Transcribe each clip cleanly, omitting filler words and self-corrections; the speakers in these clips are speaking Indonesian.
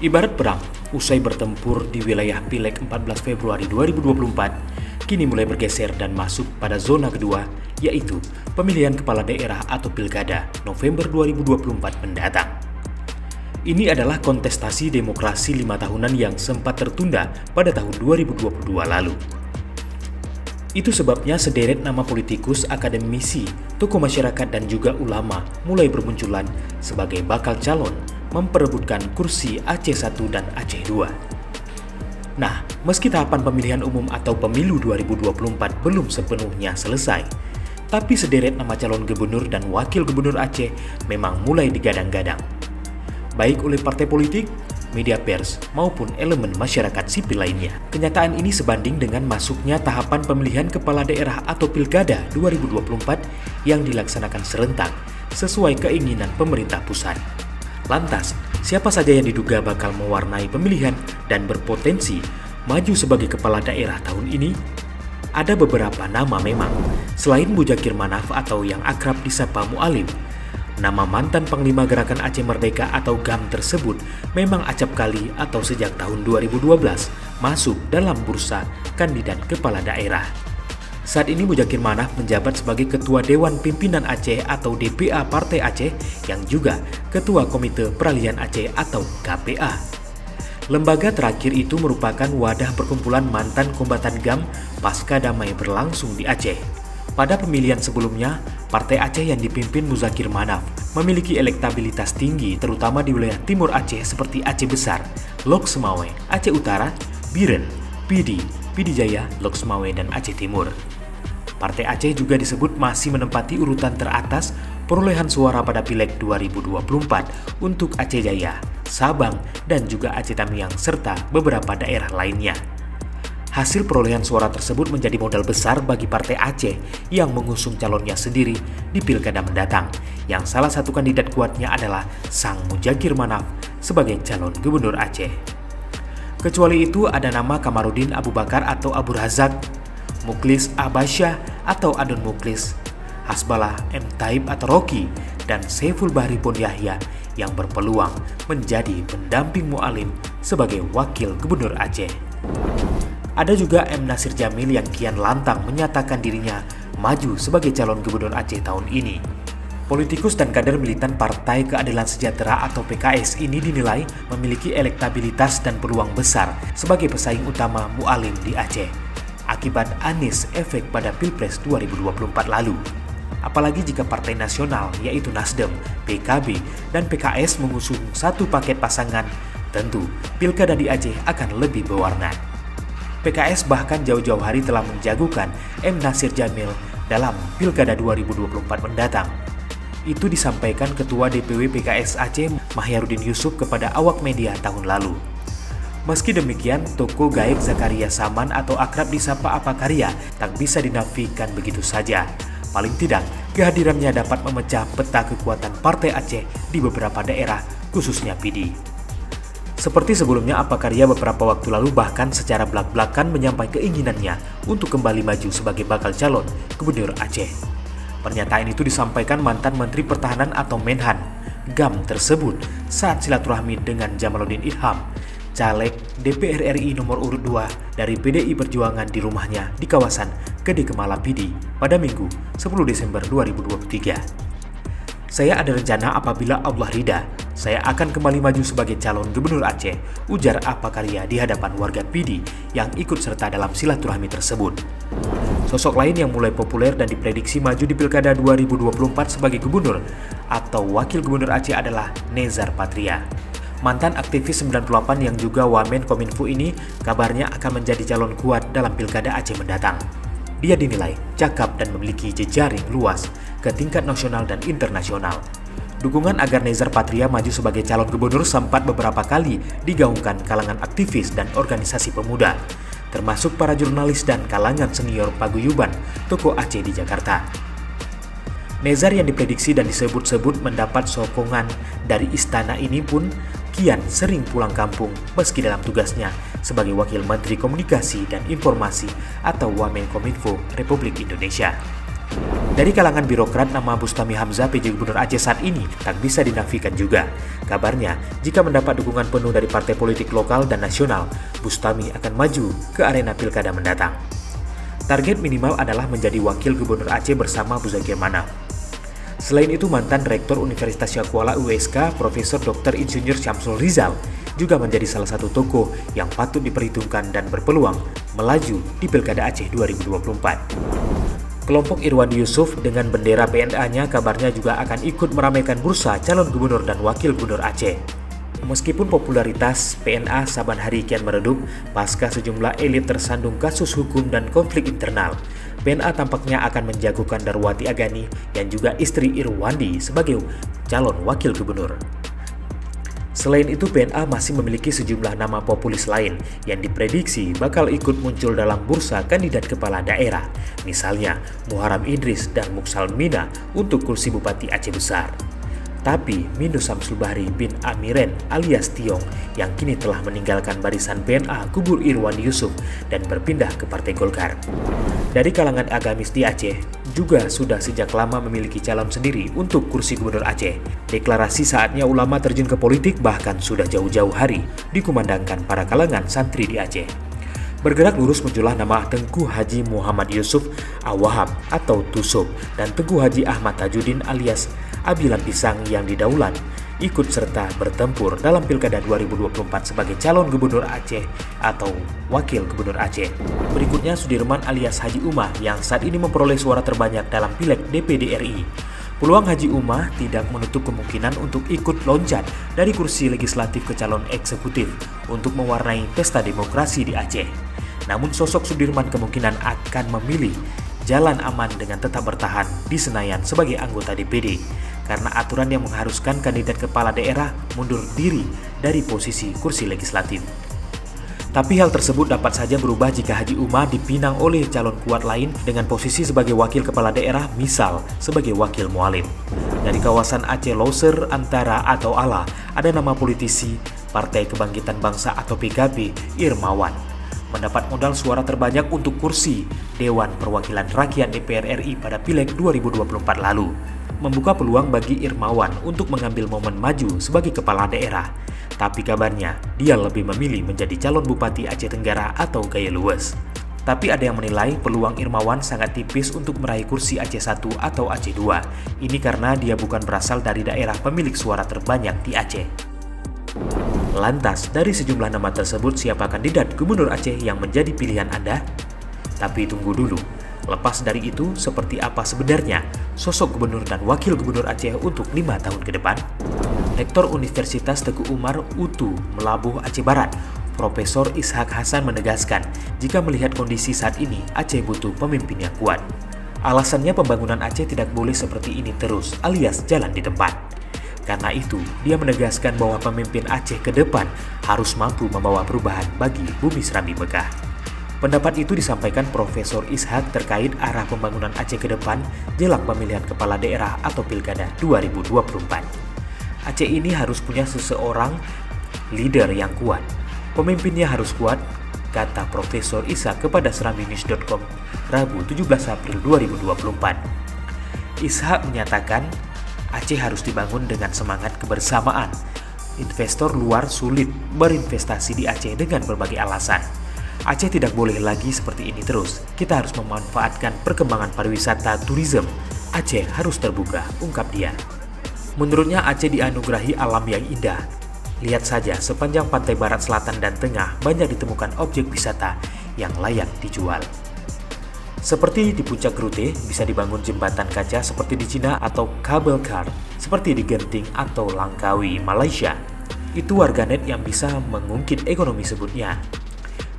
Ibarat perang, usai bertempur di wilayah Pileg 14 Februari 2024, kini mulai bergeser dan masuk pada zona kedua, yaitu pemilihan kepala daerah atau pilkada November 2024 mendatang. Ini adalah kontestasi demokrasi 5 tahunan yang sempat tertunda pada tahun 2022 lalu. Itu sebabnya sederet nama politikus, akademisi, tokoh masyarakat dan juga ulama mulai bermunculan sebagai bakal calon memperebutkan kursi Aceh 1 dan Aceh 2. Nah, meski tahapan pemilihan umum atau pemilu 2024 belum sepenuhnya selesai, tapi sederet nama calon gubernur dan wakil gubernur Aceh memang mulai digadang-gadang, baik oleh partai politik, media pers, maupun elemen masyarakat sipil lainnya. Kenyataan ini sebanding dengan masuknya tahapan pemilihan kepala daerah atau pilkada 2024 yang dilaksanakan serentak sesuai keinginan pemerintah pusat. Lantas, siapa saja yang diduga bakal mewarnai pemilihan dan berpotensi maju sebagai kepala daerah tahun ini? Ada beberapa nama memang, selain Muzakir Manaf atau yang akrab disapa Mualim. Nama mantan Panglima Gerakan Aceh Merdeka atau GAM tersebut memang acap kali atau sejak tahun 2012 masuk dalam bursa kandidat kepala daerah. Saat ini Muzakir Manaf menjabat sebagai Ketua Dewan Pimpinan Aceh atau DPA Partai Aceh yang juga Ketua Komite Peralihan Aceh atau KPA. Lembaga terakhir itu merupakan wadah perkumpulan mantan kombatan GAM pasca damai berlangsung di Aceh. Pada pemilihan sebelumnya, Partai Aceh yang dipimpin Muzakir Manaf memiliki elektabilitas tinggi terutama di wilayah timur Aceh seperti Aceh Besar, Lok Semawe, Aceh Utara, Biren, Pidi, Pidi Jaya, Lok Semawe, dan Aceh Timur. Partai Aceh juga disebut masih menempati urutan teratas perolehan suara pada Pileg 2024 untuk Aceh Jaya, Sabang, dan juga Aceh Tamiang serta beberapa daerah lainnya. Hasil perolehan suara tersebut menjadi modal besar bagi Partai Aceh yang mengusung calonnya sendiri di pilkada mendatang, yang salah satu kandidat kuatnya adalah Sang Muzakir Manaf sebagai calon gubernur Aceh. Kecuali itu ada nama Kamarudin Abu Bakar atau Abu Razak, Muklis Abasyah atau Adon Muklis, Hasbalah M. Taib atau Rocky, dan Saiful Bahri Pon Yahya yang berpeluang menjadi pendamping Mualim sebagai wakil gubernur Aceh. Ada juga M. Nasir Jamil yang kian lantang menyatakan dirinya maju sebagai calon gubernur Aceh tahun ini. Politikus dan kader militan Partai Keadilan Sejahtera atau PKS ini dinilai memiliki elektabilitas dan peluang besar sebagai pesaing utama Mualim di Aceh akibat Anies efek pada Pilpres 2024 lalu. Apalagi jika partai nasional yaitu Nasdem, PKB, dan PKS mengusung satu paket pasangan, tentu pilkada di Aceh akan lebih berwarna. PKS bahkan jauh-jauh hari telah menjagokan M. Nasir Jamil dalam pilkada 2024 mendatang. Itu disampaikan Ketua DPW PKS Aceh Mahyarudin Yusuf kepada awak media tahun lalu. Meski demikian, tokoh gaib Zakaria Saman atau akrab disapa Apakarya tak bisa dinafikan begitu saja. Paling tidak, kehadirannya dapat memecah peta kekuatan Partai Aceh di beberapa daerah, khususnya Pidi. Seperti sebelumnya, Apakarya beberapa waktu lalu bahkan secara belak-belakan menyampaikan keinginannya untuk kembali maju sebagai bakal calon gubernur Aceh. Pernyataan itu disampaikan mantan Menteri Pertahanan atau Menhan GAM tersebut saat silaturahmi dengan Jamaluddin Ilham, caleg DPR RI nomor urut 2 dari PDI Perjuangan di rumahnya di kawasan Gede Kemala Pidi pada Minggu 10 Desember 2023. Saya ada rencana apabila Allah ridha, saya akan kembali maju sebagai calon gubernur Aceh, ujar Apakarya di hadapan warga Pidi yang ikut serta dalam silaturahmi tersebut. Sosok lain yang mulai populer dan diprediksi maju di Pilkada 2024 sebagai gubernur atau wakil gubernur Aceh adalah Nezar Patria. Mantan aktivis 98 yang juga Wamen Kominfo ini kabarnya akan menjadi calon kuat dalam Pilkada Aceh mendatang. Dia dinilai cakap dan memiliki jejaring luas ke tingkat nasional dan internasional. Dukungan agar Nezar Patria maju sebagai calon gubernur sempat beberapa kali digaungkan kalangan aktivis dan organisasi pemuda, termasuk para jurnalis dan kalangan senior paguyuban tokoh Aceh di Jakarta. Nezar yang diprediksi dan disebut-sebut mendapat sokongan dari istana ini pun kian sering pulang kampung meski dalam tugasnya sebagai Wakil Menteri Komunikasi dan Informasi atau Wamenkominfo Republik Indonesia. Dari kalangan birokrat, nama Bustami Hamzah PJ Gubernur Aceh saat ini tak bisa dinafikan juga. Kabarnya, jika mendapat dukungan penuh dari partai politik lokal dan nasional, Bustami akan maju ke arena pilkada mendatang. Target minimal adalah menjadi wakil gubernur Aceh bersama Muzakir Manaf. Selain itu, mantan Rektor Universitas Syakuala USK, Profesor Dr. Insinyur Syamsul Rizal, juga menjadi salah satu tokoh yang patut diperhitungkan dan berpeluang melaju di Pilkada Aceh 2024. Kelompok Irwan Yusuf dengan bendera PNA-nya kabarnya juga akan ikut meramaikan bursa calon gubernur dan wakil gubernur Aceh. Meskipun popularitas PNA saban hari kian meredup pasca sejumlah elit tersandung kasus hukum dan konflik internal, PNA tampaknya akan menjagokan Darwati Agani yang juga istri Irwandi sebagai calon wakil gubernur. Selain itu, PNA masih memiliki sejumlah nama populis lain yang diprediksi bakal ikut muncul dalam bursa kandidat kepala daerah, misalnya Muharram Idris dan Muksal Mina untuk kursi Bupati Aceh Besar. Tapi Minu Samsul Bahri bin Amiren alias Tiong yang kini telah meninggalkan barisan PNA kubur Irwan Yusuf dan berpindah ke Partai Golkar. Dari kalangan agamis di Aceh, juga sudah sejak lama memiliki calon sendiri untuk kursi gubernur Aceh. Deklarasi saatnya ulama terjun ke politik bahkan sudah jauh-jauh hari dikumandangkan para kalangan santri di Aceh. Bergerak lurus muncullah nama Tengku Haji Muhammad Yusuf Awahab atau Tusuk dan Tengku Haji Ahmad Tajuddin alias Abilan Pisang yang didaulat ikut serta bertempur dalam Pilkada 2024 sebagai calon gubernur Aceh atau wakil gubernur Aceh. Berikutnya Sudirman alias Haji Umah yang saat ini memperoleh suara terbanyak dalam Pileg DPD RI. Peluang Haji Umah tidak menutup kemungkinan untuk ikut loncat dari kursi legislatif ke calon eksekutif untuk mewarnai pesta demokrasi di Aceh. Namun sosok Sudirman kemungkinan akan memilih jalan aman dengan tetap bertahan di Senayan sebagai anggota DPD karena aturan yang mengharuskan kandidat kepala daerah mundur diri dari posisi kursi legislatif. Tapi hal tersebut dapat saja berubah jika Haji Umar dipinang oleh calon kuat lain dengan posisi sebagai wakil kepala daerah, misal sebagai wakil mualim. Dari kawasan Aceh Loser Antara atau ALA, ada nama politisi Partai Kebangkitan Bangsa atau PKB, Irmawan. Mendapat modal suara terbanyak untuk kursi Dewan Perwakilan Rakyat DPR RI pada Pileg 2024 lalu, membuka peluang bagi Irmawan untuk mengambil momen maju sebagai kepala daerah. Tapi kabarnya, dia lebih memilih menjadi calon Bupati Aceh Tenggara atau Gaya Luwes. Tapi ada yang menilai peluang Irmawan sangat tipis untuk meraih kursi Aceh 1 atau Aceh 2. Ini karena dia bukan berasal dari daerah pemilik suara terbanyak di Aceh. Lantas, dari sejumlah nama tersebut, siapa kandidat gubernur Aceh yang menjadi pilihan Anda? Tapi tunggu dulu, lepas dari itu, seperti apa sebenarnya sosok gubernur dan wakil gubernur Aceh untuk 5 tahun ke depan? Rektor Universitas Teguh Umar UTU Melabuh Aceh Barat, Profesor Ishak Hasan menegaskan, jika melihat kondisi saat ini, Aceh butuh pemimpin yang kuat. Alasannya pembangunan Aceh tidak boleh seperti ini terus, alias jalan di tempat. Karena itu, dia menegaskan bahwa pemimpin Aceh ke depan harus mampu membawa perubahan bagi bumi Serambi Mekah. Pendapat itu disampaikan Profesor Ishak terkait arah pembangunan Aceh ke depan jelang pemilihan kepala daerah atau Pilkada 2024. Aceh ini harus punya seseorang leader yang kuat. Pemimpinnya harus kuat, kata Profesor Ishak kepada serambinews.com Rabu 17 April 2024. Ishak menyatakan, Aceh harus dibangun dengan semangat kebersamaan. Investor luar sulit berinvestasi di Aceh dengan berbagai alasan. Aceh tidak boleh lagi seperti ini terus. Kita harus memanfaatkan perkembangan pariwisata turisme. Aceh harus terbuka, ungkap dia. Menurutnya Aceh dianugerahi alam yang indah. Lihat saja, sepanjang pantai barat, selatan, dan tengah banyak ditemukan objek wisata yang layak dijual. Seperti di Puncak Rute, bisa dibangun jembatan kaca seperti di Cina atau kabel car seperti di Genting atau Langkawi, Malaysia. Itu warganet yang bisa mengungkit ekonomi sebutnya.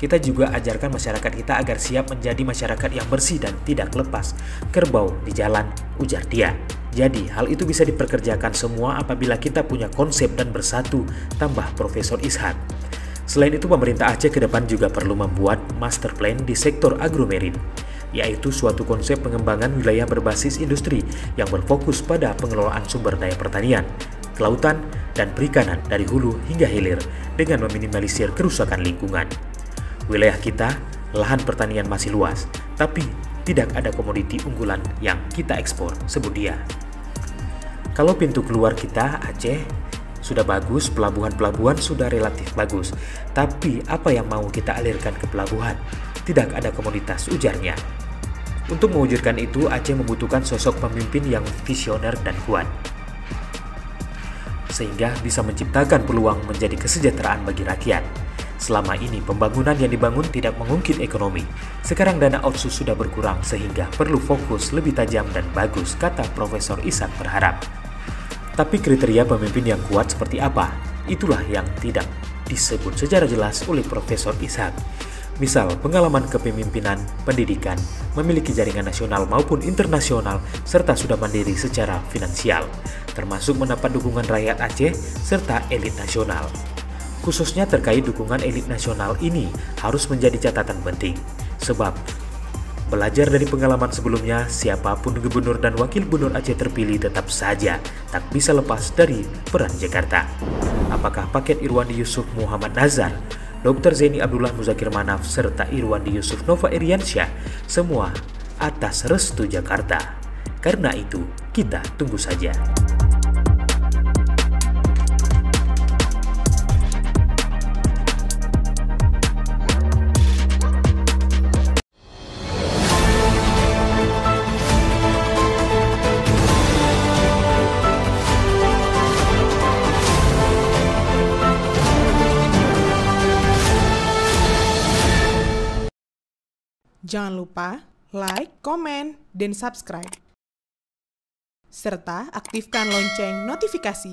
Kita juga ajarkan masyarakat kita agar siap menjadi masyarakat yang bersih dan tidak lepas kerbau di jalan, ujar dia. Jadi, hal itu bisa diperkerjakan semua apabila kita punya konsep dan bersatu, tambah Profesor Ishak. Selain itu, pemerintah Aceh ke depan juga perlu membuat master plan di sektor agromarin, yaitu suatu konsep pengembangan wilayah berbasis industri yang berfokus pada pengelolaan sumber daya pertanian, kelautan, dan perikanan dari hulu hingga hilir dengan meminimalisir kerusakan lingkungan. Wilayah kita, lahan pertanian masih luas, tapi tidak ada komoditi unggulan yang kita ekspor, sebut dia. Kalau pintu keluar kita, Aceh, sudah bagus, pelabuhan-pelabuhan sudah relatif bagus. Tapi apa yang mau kita alirkan ke pelabuhan? Tidak ada komoditas, ujarnya. Untuk mewujudkan itu, Aceh membutuhkan sosok pemimpin yang visioner dan kuat, sehingga bisa menciptakan peluang menjadi kesejahteraan bagi rakyat. Selama ini pembangunan yang dibangun tidak mengungkit ekonomi. Sekarang dana otsus sudah berkurang sehingga perlu fokus lebih tajam dan bagus, kata Profesor Ishak berharap. Tapi kriteria pemimpin yang kuat seperti apa? Itulah yang tidak disebut secara jelas oleh Profesor Ishak. Misal, pengalaman kepemimpinan, pendidikan, memiliki jaringan nasional maupun internasional, serta sudah mandiri secara finansial, termasuk mendapat dukungan rakyat Aceh serta elit nasional. Khususnya terkait dukungan elit nasional ini harus menjadi catatan penting, sebab belajar dari pengalaman sebelumnya, siapapun gubernur dan wakil gubernur Aceh terpilih tetap saja tak bisa lepas dari peran Jakarta. Apakah paket Irwandi Yusuf Muhammad Nazar, Dr. Zaini Abdullah Muzakir Manaf, serta Irwandi Yusuf Nova Iriansyah, semua atas restu Jakarta? Karena itu, kita tunggu saja. Jangan lupa like, komen, dan subscribe. Serta aktifkan lonceng notifikasi.